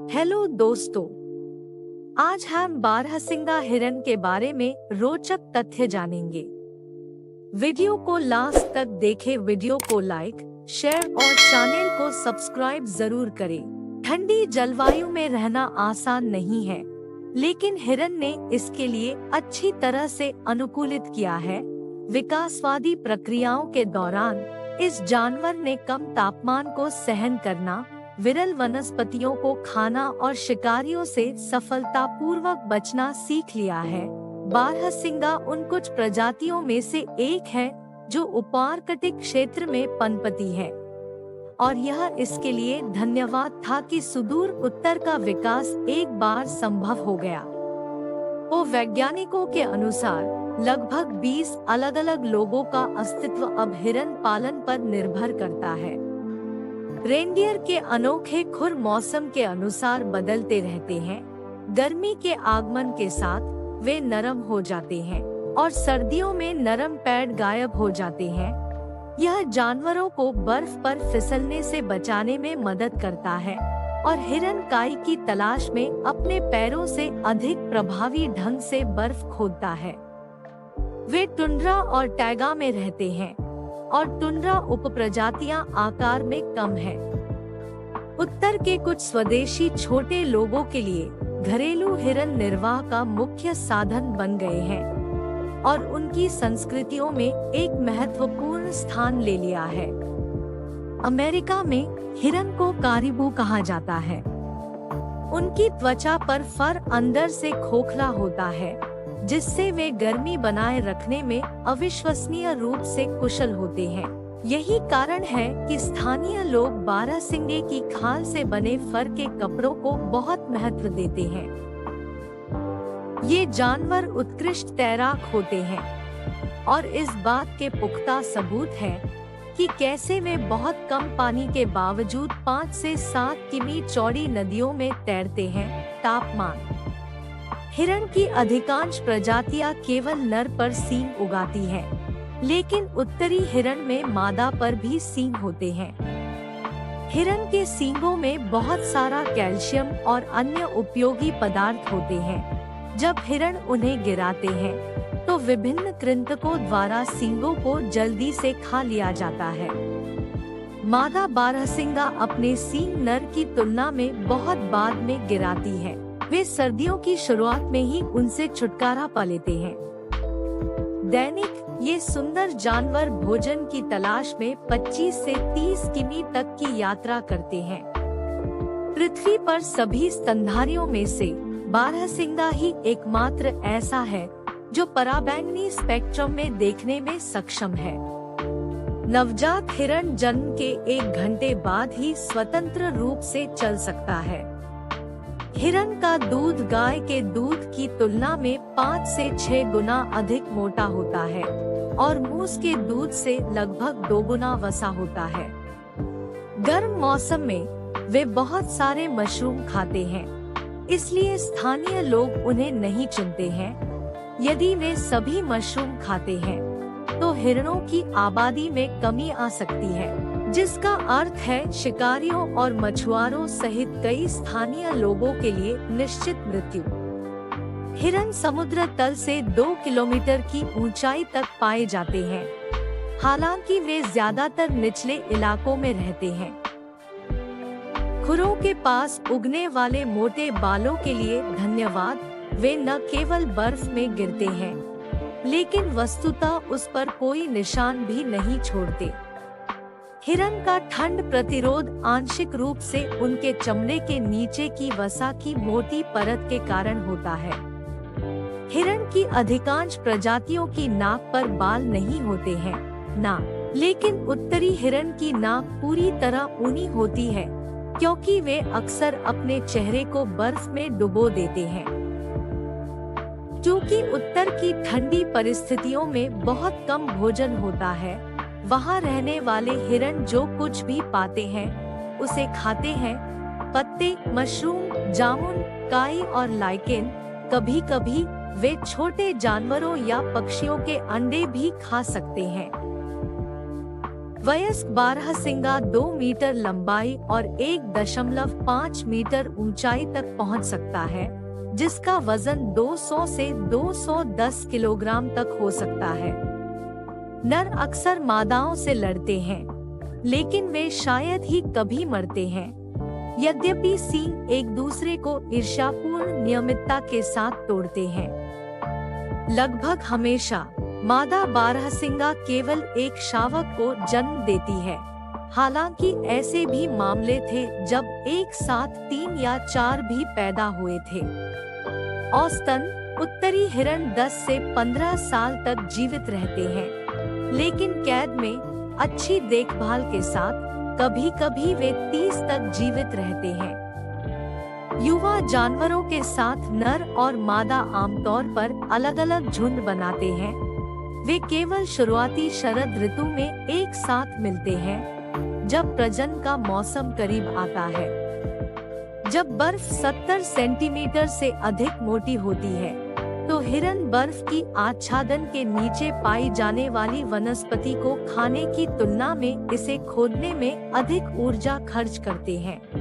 Hello दोस्तों, आज हम बारहसिंगा हिरन के बारे में रोचक तथ्य जानेंगे। वीडियो को लास्ट तक देखें। वीडियो को लाइक, शेयर और चैनल को सब्सक्राइब जरूर करें। ठंडी जलवायु में रहना आसान नहीं है, लेकिन हिरन ने इसके लिए अच्छी तरह से अनुकूलित किया है। विकासवादी प्रक्रियाओं के दौरान इस जानवर ने कम तापमान को सहन करना, विरल वनस्पतियों को खाना और शिकारियों से सफलतापूर्वक बचना सीख लिया है। बारहसिंगा उन कुछ प्रजातियों में से एक है जो उपार्कटिक क्षेत्र में पनपती है, और यह इसके लिए धन्यवाद था कि सुदूर उत्तर का विकास एक बार संभव हो गया। तो वैज्ञानिकों के अनुसार लगभग 20 अलग-अलग लोगों का अस्तित्व अब हिरन पालन पर निर्भर करता है। रेनडियर के अनोखे खुर मौसम के अनुसार बदलते रहते हैं। गर्मी के आगमन के साथ वे नरम हो जाते हैं और सर्दियों में नरम पैड गायब हो जाते हैं। यह जानवरों को बर्फ पर फिसलने से बचाने में मदद करता है और हिरन काई की तलाश में अपने पैरों से अधिक प्रभावी ढंग से बर्फ खोदता है। वे टुंड्रा और टैगा में रहते हैं और टुंड्रा उपप्रजातियां आकार में कम है। उत्तर के कुछ स्वदेशी छोटे लोगों के लिए घरेलू हिरन निर्वाह का मुख्य साधन बन गए हैं और उनकी संस्कृतियों में एक महत्वपूर्ण स्थान ले लिया है। अमेरिका में हिरन को कारिबू कहा जाता है। उनकी त्वचा पर फर अंदर से खोखला होता है, जिससे वे गर्मी बनाए रखने में अविश्वसनीय रूप से कुशल होते हैं। यही कारण है कि स्थानीय लोग बारहसिंगे की खाल से बने फर के कपड़ों को बहुत महत्व देते हैं। ये जानवर उत्कृष्ट तैराक होते हैं और इस बात के पुख्ता सबूत है कि कैसे वे बहुत कम पानी के बावजूद 5 से 7 किमी चौड़ी नदियों में तैरते हैं। तापमान: हिरन की अधिकांश प्रजातियां केवल नर पर सींग उगाती हैं, लेकिन उत्तरी हिरन में मादा पर भी सींग होते हैं। हिरन के सींगों में बहुत सारा कैल्शियम और अन्य उपयोगी पदार्थ होते हैं। जब हिरन उन्हें गिराते हैं, तो विभिन्न कृंतकों द्वारा सींगों को जल्दी से खा लिया जाता है। मादा बारहसिंगा अपने सींग नर की तुलना में बहुत बाद में गिराती है। वे सर्दियों की शुरुआत में ही उनसे छुटकारा पा लेते हैं। दैनिक ये सुंदर जानवर भोजन की तलाश में 25 से 30 किमी तक की यात्रा करते हैं। पृथ्वी पर सभी स्तनधारियों में से बारहसिंगा ही एकमात्र ऐसा है जो पराबैंगनी स्पेक्ट्रम में देखने में सक्षम है। नवजात हिरन जन्म के 1 घंटे बाद ही स्वतंत्र रूप से चल सकता है। हिरन का दूध गाय के दूध की तुलना में 5 से 6 गुना अधिक मोटा होता है और मूस के दूध से लगभग 2 गुना वसा होता है। गर्म मौसम में वे बहुत सारे मशरूम खाते हैं, इसलिए स्थानीय लोग उन्हें नहीं चुनते हैं। यदि वे सभी मशरूम खाते हैं, तो हिरणों की आबादी में कमी आ सकती है, जिसका अर्थ है शिकारियों और मछुआरों सहित कई स्थानीय लोगों के लिए निश्चित मृत्यु। हिरन समुद्र तल से 2 किलोमीटर की ऊंचाई तक पाए जाते हैं, हालांकि वे ज्यादातर निचले इलाकों में रहते हैं। खुरों के पास उगने वाले मोटे बालों के लिए धन्यवाद, वे न केवल बर्फ में गिरते हैं, लेकिन वस्तुतः उस पर कोई निशान भी नहीं छोड़ते। हिरन का ठंड प्रतिरोध आंशिक रूप से उनके चमड़े के नीचे की वसा की मोटी परत के कारण होता है। हिरन की अधिकांश प्रजातियों की नाक पर बाल नहीं होते हैं, लेकिन उत्तरी हिरन की नाक पूरी तरह ऊनी होती है, क्योंकि वे अक्सर अपने चेहरे को बर्फ में डुबो देते हैं। क्योंकि उत्तर की ठंडी परिस्थितियों में बहुत कम भोजन होता है, वहाँ रहने वाले हिरन जो कुछ भी पाते हैं उसे खाते हैं। पत्ते, मशरूम, जामुन, काई और लाइकेन। कभी-कभी वे छोटे जानवरों या पक्षियों के अंडे भी खा सकते हैं। वयस्क बारहसिंगा 2 मीटर लंबाई और 1.5 मीटर ऊंचाई तक पहुंच सकता है, जिसका वजन 200 से 210 किलोग्राम तक हो सकता है। नर अक्सर मादाओं से लड़ते हैं, लेकिन वे शायद ही कभी मरते हैं। यद्यपि सींग एक दूसरे को ईर्ष्यापूर्ण नियमितता के साथ तोड़ते हैं। लगभग हमेशा मादा बारहसिंगा केवल एक शावक को जन्म देती है। हालांकि ऐसे भी मामले थे जब एक साथ 3 या 4 भी पैदा हुए थे। औसतन उत्तरी हिरण 10 से 15 साल तक जीवित रहते हैं, लेकिन कैद में अच्छी देखभाल के साथ कभी-कभी वे 30 तक जीवित रहते हैं। युवा जानवरों के साथ नर और मादा आमतौर पर अलग-अलग झुंड बनाते हैं। वे केवल शुरुआती शरद ऋतु में एक साथ मिलते हैं, जब प्रजनन का मौसम करीब आता है। जब बर्फ 70 सेंटीमीटर से अधिक मोटी होती है, तो हिरन बर्फ की आच्छादन के नीचे पाई जाने वाली वनस्पति को खाने की तुलना में इसे खोदने में अधिक ऊर्जा खर्च करते हैं।